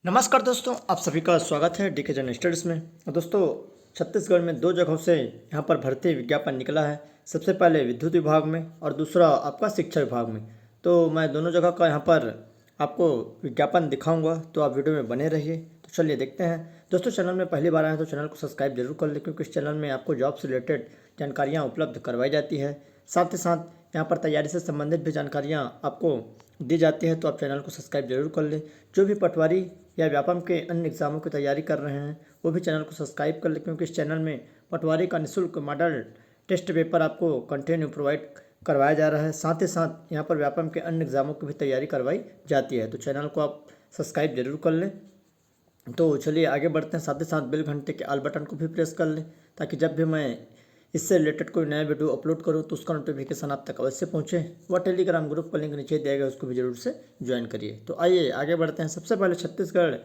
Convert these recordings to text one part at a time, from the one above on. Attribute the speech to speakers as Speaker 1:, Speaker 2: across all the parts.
Speaker 1: नमस्कार दोस्तों, आप सभी का स्वागत है डीके जन स्टडीज में। दोस्तों, छत्तीसगढ़ में दो जगहों से यहाँ पर भर्ती विज्ञापन निकला है। सबसे पहले विद्युत विभाग में और दूसरा आपका शिक्षा विभाग में। तो मैं दोनों जगह का यहाँ पर आपको विज्ञापन दिखाऊंगा, तो आप वीडियो में बने रहिए। तो चलिए देखते हैं। दोस्तों, चैनल में पहली बार आए तो चैनल को सब्सक्राइब जरूर कर लें, क्योंकि इस चैनल में आपको जॉब से रिलेटेड जानकारियाँ उपलब्ध करवाई जाती है। साथ ही साथ यहाँ पर तैयारी से संबंधित भी जानकारियाँ आपको दी जाती है, तो आप चैनल को सब्सक्राइब जरूर कर लें। जो भी पटवारी या व्यापम के अन्य एग्जामों की तैयारी कर रहे हैं वो भी चैनल को सब्सक्राइब कर लें, क्योंकि इस चैनल में पटवारी का निःशुल्क मॉडल टेस्ट पेपर आपको कंटिन्यू प्रोवाइड करवाया जा रहा है। साथ ही साथ यहाँ पर व्यापम के अन्य एग्जामों की भी तैयारी करवाई जाती है, तो चैनल को आप सब्सक्राइब जरूर कर लें। तो चलिए आगे बढ़ते हैं। साथ ही साथ बेल घंटे के ऑल बटन को भी प्रेस कर लें, ताकि जब भी मैं इससे रिलेटेड कोई नया वीडियो अपलोड करूं तो उसका नोटिफिकेशन आप तक अवश्य पहुंचे। वह टेलीग्राम ग्रुप का लिंक नीचे दिया गया, उसको भी जरूर से ज्वाइन करिए। तो आइए आगे बढ़ते हैं। सबसे पहले Chhattisgarh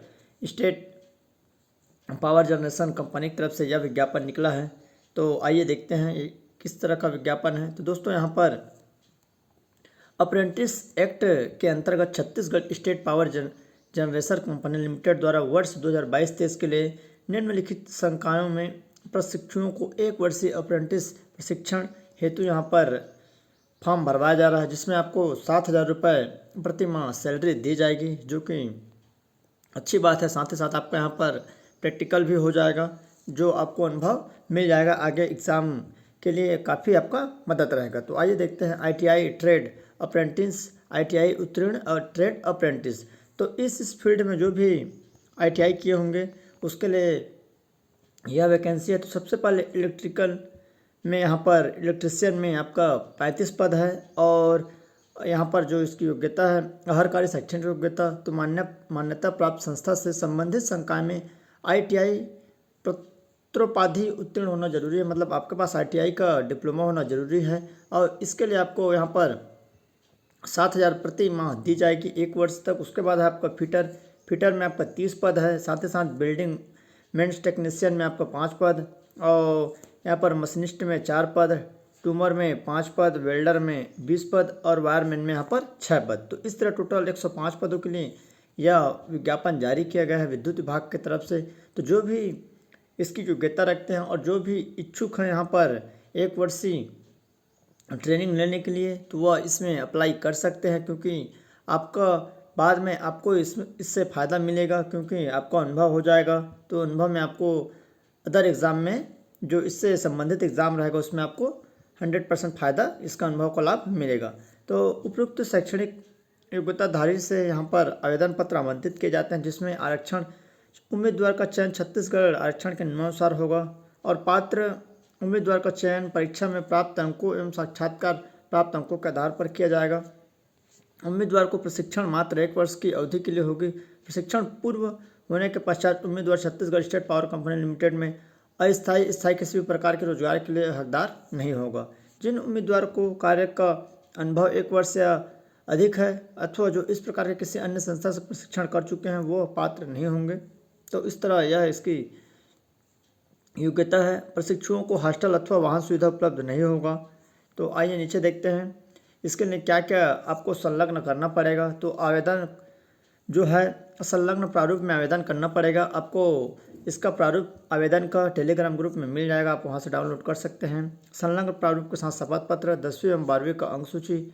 Speaker 1: state power generation company की तरफ से यह विज्ञापन निकला है। तो आइए देखते हैं ये किस तरह का विज्ञापन है। तो दोस्तों, यहाँ पर अप्रेंटिस एक्ट के अंतर्गत Chhattisgarh state power generation company limited द्वारा वर्ष 2022-23 के लिए निम्नलिखित संकायों में प्रशिक्षुओं को 1 वर्षीय अप्रेंटिस प्रशिक्षण हेतु यहाँ पर फॉर्म भरवाया जा रहा है, जिसमें आपको 7,000 रुपये प्रति माह सैलरी दी जाएगी, जो कि अच्छी बात है। साथ ही साथ आपका यहाँ पर प्रैक्टिकल भी हो जाएगा, जो आपको अनुभव मिल जाएगा आगे एग्ज़ाम के लिए, काफ़ी आपका मदद रहेगा। तो आइए देखते हैं। ITI ट्रेड अप्रेंटिस, ITI उत्तीर्ण और ट्रेड अप्रेंटिस। तो इस फील्ड में जो भी ITI किए होंगे उसके लिए यह वैकेंसी है। तो सबसे पहले इलेक्ट्रिकल में यहाँ पर इलेक्ट्रिशियन में आपका 35 पद है, और यहाँ पर जो इसकी योग्यता है हर कार्य शैक्षणिक योग्यता, तो मान्यता प्राप्त संस्था से संबंधित संकाय में ITI प्रत्रोपाधि उत्तीर्ण होना जरूरी है। मतलब आपके पास ITI का डिप्लोमा होना जरूरी है, और इसके लिए आपको यहाँ पर 7,000 प्रति माह दी जाएगी 1 वर्ष तक। उसके बाद है आपका फिटर में आपका 30 पद है। साथ ही साथ बिल्डिंग मेंस टेक्नीशियन में आपका 5 पद, और यहाँ पर मशीनिस्ट में 4 पद, ट्यूमर में 5 पद, वेल्डर में 20 पद, और वायरमैन में यहाँ पर 6 पद। तो इस तरह टोटल 105 पदों के लिए यह विज्ञापन जारी किया गया है विद्युत विभाग की तरफ से। तो जो भी इसकी योग्यता रखते हैं और जो भी इच्छुक हैं यहाँ पर 1 वर्षीय ट्रेनिंग लेने के लिए, तो वह इसमें अप्लाई कर सकते हैं, क्योंकि आपका बाद में आपको इससे फ़ायदा मिलेगा, क्योंकि आपका अनुभव हो जाएगा। तो अनुभव में आपको अदर एग्ज़ाम में जो इससे संबंधित एग्ज़ाम रहेगा उसमें आपको 100% फ़ायदा, इसका अनुभव का लाभ मिलेगा। तो उपयुक्त शैक्षणिक योग्यताधारी से यहाँ पर आवेदन पत्र आमंत्रित किए जाते हैं, जिसमें आरक्षण उम्मीदवार का चयन छत्तीसगढ़ आरक्षण के नियमानुसार होगा, और पात्र उम्मीदवार का चयन परीक्षा में प्राप्त अंकों एवं साक्षात्कार प्राप्त अंकों के आधार पर किया जाएगा। उम्मीदवार को प्रशिक्षण मात्र 1 वर्ष की अवधि के लिए होगी। प्रशिक्षण पूर्व होने के पश्चात उम्मीदवार Chhattisgarh state power company limited में स्थायी किसी भी प्रकार के रोजगार के लिए हकदार नहीं होगा। जिन उम्मीदवार को कार्य का अनुभव 1 वर्ष या अधिक है, अथवा जो इस प्रकार के किसी अन्य संस्था से प्रशिक्षण कर चुके हैं, वो पात्र नहीं होंगे। तो इस तरह यह इसकी योग्यता है। प्रशिक्षुओं को हॉस्टल अथवा वाहन सुविधा उपलब्ध नहीं होगा। तो आइए नीचे देखते हैं इसके लिए क्या क्या आपको संलग्न करना पड़ेगा। तो आवेदन जो है संलग्न प्रारूप में आवेदन करना पड़ेगा आपको। इसका प्रारूप आवेदन का टेलीग्राम ग्रुप में मिल जाएगा, आप वहां से डाउनलोड कर सकते हैं। संलग्न प्रारूप के साथ शपथ पत्र, 10वीं एवं 12वीं का अंक सूची,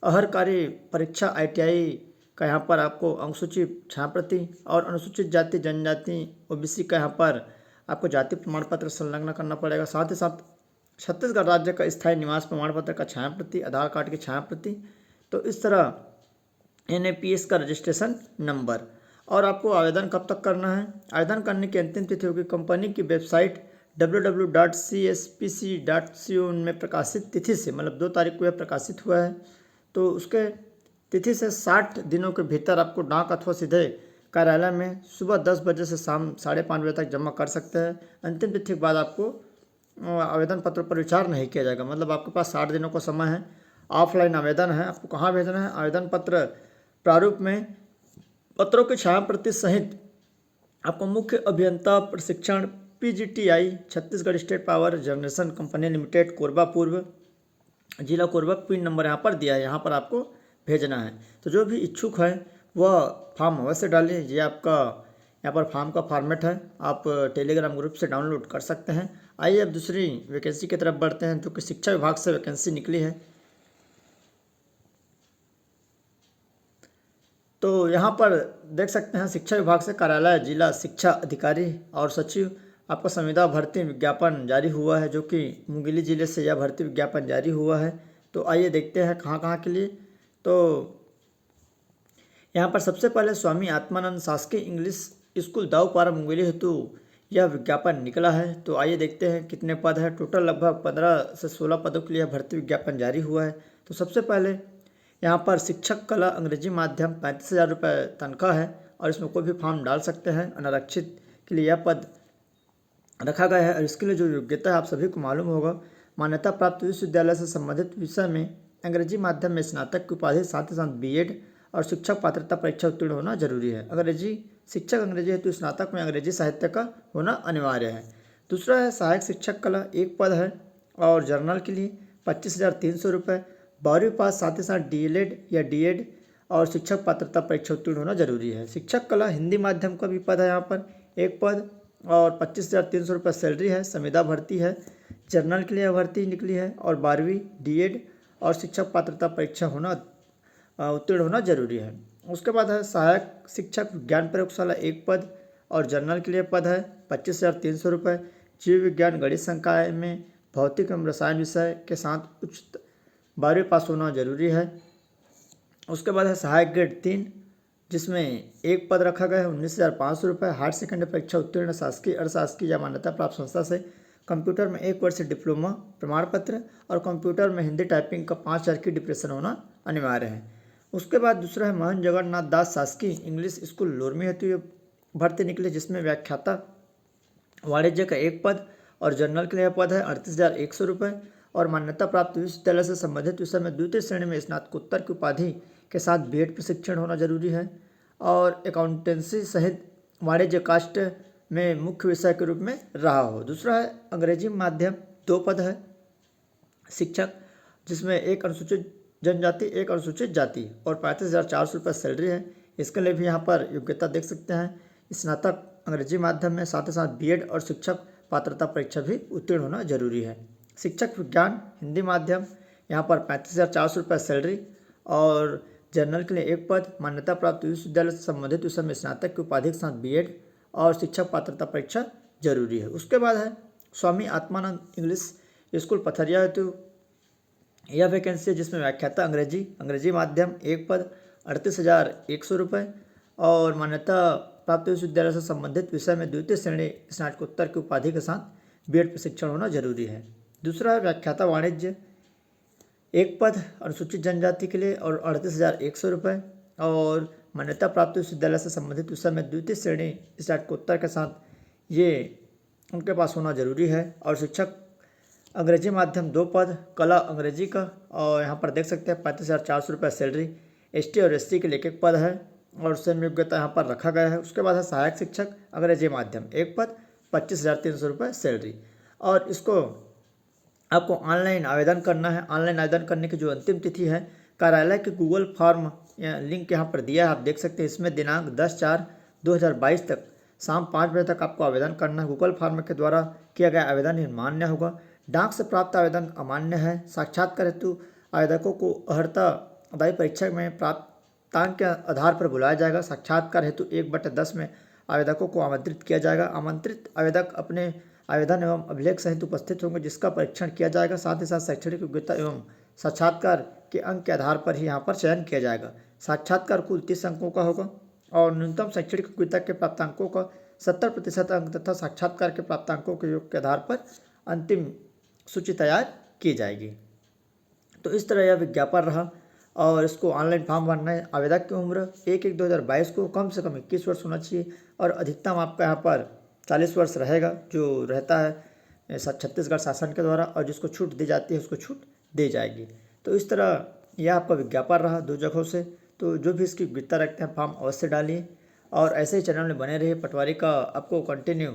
Speaker 1: अहरकारी परीक्षा ITI का यहाँ पर आपको अंक सूची, छायाप्रति, और अनुसूचित जाति जनजाति OBC का यहाँ पर आपको जाति प्रमाण पत्र संलग्न करना पड़ेगा। साथ ही साथ छत्तीसगढ़ राज्य का स्थायी निवास प्रमाण पत्र का छायाप्रति, आधार कार्ड की छायाप्रति। तो इस तरह NAPS का रजिस्ट्रेशन नंबर। और आपको आवेदन कब तक करना है? आवेदन करने की अंतिम तिथि होगी कंपनी की वेबसाइट www.cspc.co में प्रकाशित तिथि से, मतलब 2 तारीख को यह प्रकाशित हुआ है। तो उसके तिथि से 60 दिनों के भीतर आपको डाक अथवा सीधे कार्यालय में सुबह 10 बजे से शाम 5:30 बजे तक जमा कर सकते हैं। अंतिम तिथि के बाद आपको आवेदन पत्र पर विचार नहीं किया जाएगा। मतलब आपके पास 60 दिनों का समय है। ऑफलाइन आवेदन है, आपको कहाँ भेजना है? आवेदन पत्र प्रारूप में पत्रों की छायाप्रति सहित आपको मुख्य अभियंता प्रशिक्षण PGTI Chhattisgarh state power generation company limited, Korba पूर्व, जिला कोरबा, पिन नंबर यहाँ पर दिया है, यहाँ पर आपको भेजना है। तो जो भी इच्छुक है वह फॉर्म अवश्य डालिए। ये आपका यहाँ पर फॉर्म का फॉर्मेट है, आप टेलीग्राम ग्रुप से डाउनलोड कर सकते हैं। आइए अब दूसरी वैकेंसी की तरफ बढ़ते हैं, जो कि शिक्षा विभाग से वैकेंसी निकली है। तो यहाँ पर देख सकते हैं, शिक्षा विभाग से कार्यालय जिला शिक्षा अधिकारी और सचिव आपका संविदा भर्ती विज्ञापन जारी हुआ है, जो कि मुंगेली जिले से यह भर्ती विज्ञापन जारी हुआ है। तो आइए देखते हैं कहाँ कहाँ के लिए। तो यहाँ पर सबसे पहले स्वामी आत्मानंद शासकीय इंग्लिश स्कूल दाऊपारा मुंगेली हेतु यह विज्ञापन निकला है। तो आइए देखते हैं कितने पद है। टोटल लगभग 15 से 16 पदों के लिए भर्ती विज्ञापन जारी हुआ है। तो सबसे पहले यहाँ पर शिक्षक कला अंग्रेजी माध्यम 35,000 रुपये तनख्वाह है, और इसमें कोई भी फॉर्म डाल सकते हैं। अनारक्षित के लिए यह पद रखा गया है, और इसके लिए जो योग्यता है आप सभी को मालूम होगा। मान्यता प्राप्त विश्वविद्यालय से संबंधित विषय में अंग्रेजी माध्यम में स्नातक की उपाधि, साथ ही साथ बीएड और शिक्षक पात्रता परीक्षा उत्तीर्ण होना जरूरी है। अंग्रेजी शिक्षक अंग्रेजी हेतु स्नातक में अंग्रेजी साहित्य का होना अनिवार्य है। दूसरा है सहायक शिक्षक कला, एक पद है, और जर्नल के लिए 25,300 रुपये। 12वीं पास, साथ ही साथ डीएलएड या डीएड और शिक्षक पात्रता परीक्षा उत्तीर्ण होना जरूरी है। शिक्षक कला हिंदी माध्यम का भी पद है, यहाँ पर एक पद और 25,300 रुपये सैलरी है। संविदा भर्ती है, जर्नल के लिए भर्ती निकली है, और 12वीं डीएड और शिक्षक पात्रता परीक्षा उत्तीर्ण होना जरूरी है। उसके बाद है सहायक शिक्षक विज्ञान प्रयोगशाला, एक पद और जर्नल के लिए पद है 25,300 रुपये। जीव विज्ञान गणित संकाय में भौतिक एवं रसायन विषय के साथ उच्च 12वीं पास होना जरूरी है। उसके बाद है सहायक ग्रेड 3, जिसमें एक पद रखा गया है 19,500 रुपये। हायर सेकेंडरी परीक्षा उत्तीर्ण शासकीय अर्धशासकीय या मान्यता प्राप्त संस्था से कंप्यूटर में 1 वर्ष डिप्लोमा प्रमाण पत्र और कंप्यूटर में हिंदी टाइपिंग का 5,000 की डिप्रेशन होना अनिवार्य है। उसके बाद दूसरा है मोहन जगन्नाथ दास शासकीय इंग्लिश स्कूल लोरमी हेतु ये भर्ती निकली, जिसमें व्याख्याता वाणिज्य का एक पद और जर्नल के लिए पद है 38,100 रुपये। और मान्यता प्राप्त विश्वविद्यालय से संबंधित विषय में द्वितीय श्रेणी में स्नातकोत्तर की उपाधि के साथ बीएड प्रशिक्षण होना जरूरी है, और अकाउंटेंसी सहित वाणिज्य कास्ट में मुख्य विषय के रूप में रहा हो। दूसरा है अंग्रेजी माध्यम, 2 पद है शिक्षक, जिसमें एक अनुसूचित जनजाति एक अनुसूचित जाति, और 35,400 रुपये सैलरी है। इसके लिए भी यहाँ पर योग्यता देख सकते हैं, स्नातक अंग्रेजी माध्यम में, साथ ही साथ बीएड और शिक्षक पात्रता परीक्षा भी उत्तीर्ण होना जरूरी है। शिक्षक विज्ञान हिंदी माध्यम, यहाँ पर 35,400 रुपये सैलरी, और जर्नल के लिए एक पद। मान्यता प्राप्त विश्वविद्यालय से संबंधित विषय में स्नातक की उपाधि के साथ बीएड और शिक्षक पात्रता परीक्षा जरूरी है। उसके बाद है स्वामी आत्मानंद इंग्लिश स्कूल पथरिया हेतु यह वैकेंसी है, जिसमें व्याख्याता अंग्रेजी माध्यम, एक पद 38,100 रुपये, और मान्यता प्राप्त विश्वविद्यालय से संबंधित विषय में द्वितीय श्रेणी स्नातकोत्तर की उपाधि के साथ बीएड प्रशिक्षण होना जरूरी है। दूसरा है व्याख्याता वाणिज्य, एक पद अनुसूचित जनजाति के लिए और 38,100 रुपये, और मान्यता प्राप्त विश्वविद्यालय से संबंधित विषय में द्वितीय श्रेणी स्नातकोत्तर के साथ ये उनके पास होना जरूरी है। और शिक्षक अंग्रेजी माध्यम, 2 पद कला अंग्रेजी का, और यहाँ पर देख सकते हैं 35,400 रुपये सैलरी। एसटी और एससी के लिए एक पद है, और सेम योग्यता यहाँ पर रखा गया है। उसके बाद है सहायक शिक्षक अंग्रेजी माध्यम, एक पद 25,300 रुपये सैलरी, और इसको आपको ऑनलाइन आवेदन करना है। ऑनलाइन आवेदन करने की जो अंतिम तिथि है, कार्यालय के गूगल फॉर्म लिंक यहाँ पर दिया है, आप देख सकते हैं। इसमें दिनांक 10/4/2022 तक शाम 5 बजे तक आपको आवेदन करना है। गूगल फॉर्म के द्वारा किया गया आवेदन ही मान्य होगा। डाक से प्राप्त आवेदन अमान्य है। साक्षात्कार हेतु आवेदकों को अर्हता अदायी परीक्षा में प्राप्तांक के आधार पर बुलाया जाएगा। साक्षात्कार हेतु 1/10 में आवेदकों को आमंत्रित किया जाएगा। आमंत्रित आवेदक अपने आवेदन एवं अभिलेख सहित उपस्थित होंगे, जिसका परीक्षण किया जाएगा। साथ ही साथ शैक्षणिक योग्यता एवं साक्षात्कार के अंक के आधार पर ही यहाँ पर चयन किया जाएगा। साक्षात्कार कुल 30 अंकों का होगा, और न्यूनतम शैक्षणिक योग्यता के प्राप्तांकों का 70% अंक तथा साक्षात्कार के प्राप्तांकों के योग के आधार पर अंतिम सूची तैयार की जाएगी। तो इस तरह यह विज्ञापन रहा, और इसको ऑनलाइन फॉर्म भरना है। आवेदक की उम्र 1/1/2022 को कम से कम 21 वर्ष होना चाहिए, और अधिकतम आपका यहाँ पर 40 वर्ष रहेगा, जो रहता है छत्तीसगढ़ शासन के द्वारा, और जिसको छूट दी जाती है उसको छूट दी जाएगी। तो इस तरह यह आपका विज्ञापन रहा 2 जगहों से। तो जो भी इसकी योग्यता रखते हैं फॉर्म अवश्य डालिए, और ऐसे ही चैनल में बने रहिए। पटवारी का आपको कंटिन्यू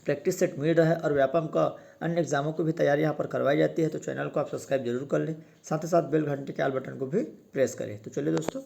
Speaker 1: प्रैक्टिस सेट मिल रहा है, और व्यापम का अन्य एग्जामों की भी तैयारी यहाँ पर करवाई जाती है। तो चैनल को आप सब्सक्राइब जरूर कर लें, साथ ही साथ बेल घंटे के आल बटन को भी प्रेस करें। तो चलिए दोस्तों।